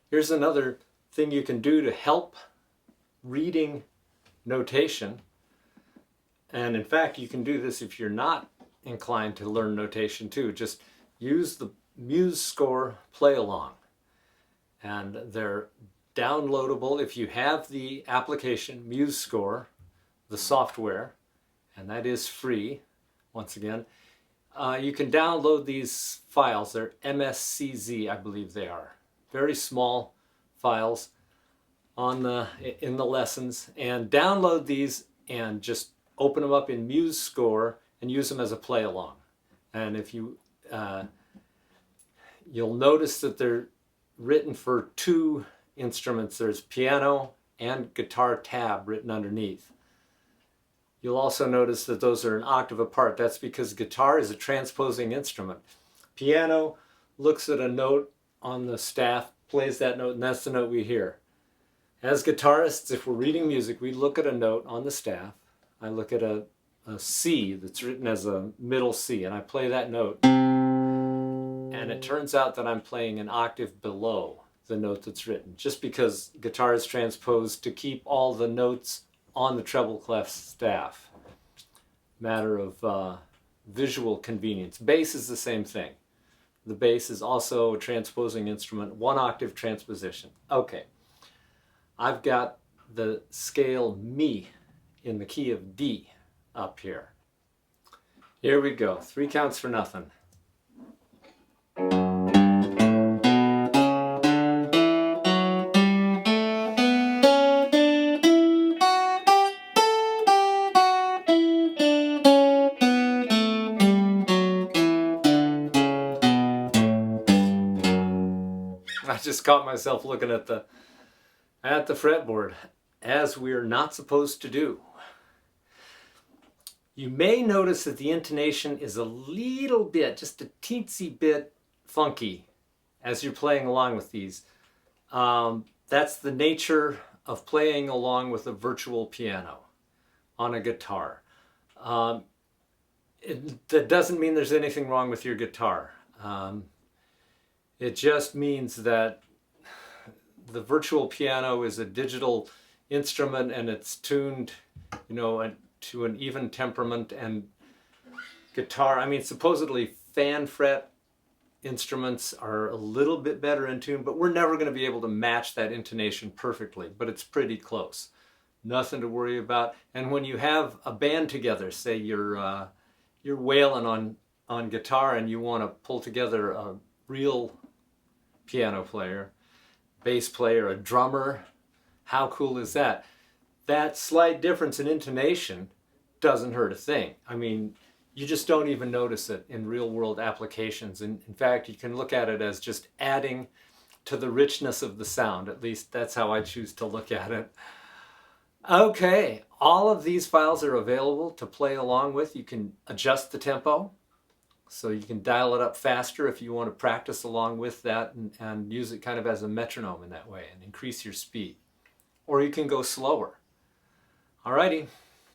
Here's another thing you can do to help reading notation. And in fact, you can do this if you're not inclined to learn notation too. Just use the MuseScore play along. And they're downloadable if you have the application MuseScore, the software, and that is free, once again. You can download these files. They're MSCZ, I believe they are. Very small files in the lessons. And download these and just open them up in MuseScore and use them as a play along. And if you, you'll notice that they're written for two instruments. There's piano and guitar tab written underneath. You'll also notice that those are an octave apart. That's because guitar is a transposing instrument. Piano looks at a note on the staff, plays that note, and that's the note we hear. As guitarists, if we're reading music, we look at a note on the staff. I look at a C that's written as a middle C, and I play that note. And it turns out that I'm playing an octave below the note that's written, just because guitar is transposed to keep all the notes on the treble clef staff. Matter of visual convenience. Bass is the same thing. The bass is also a transposing instrument, one octave transposition. Okay, I've got the scale Mi in the key of D up here. Here we go, 3 counts for nothing. I just caught myself looking at the fretboard, as we're not supposed to do. You may notice that the intonation is a little bit, just a teensy bit funky as you're playing along with these. That's the nature of playing along with a virtual piano on a guitar. That doesn't mean there's anything wrong with your guitar. It just means that the virtual piano is a digital instrument and it's tuned, you know, to an even temperament, and guitar, I mean, supposedly fan fret instruments are a little bit better in tune, but we're never going to be able to match that intonation perfectly, but it's pretty close. Nothing to worry about. And when you have a band together, say you're wailing on guitar and you want to pull together a real piano player, bass player, a drummer, how cool is that? That slight difference in intonation doesn't hurt a thing. I mean, you just don't even notice it in real world applications. And in fact, you can look at it as just adding to the richness of the sound. At least that's how I choose to look at it. Okay, all of these files are available to play along with. You can adjust the tempo, so you can dial it up faster if you want to practice along with that and use it kind of as a metronome in that way and increase your speed. Or you can go slower. Alrighty.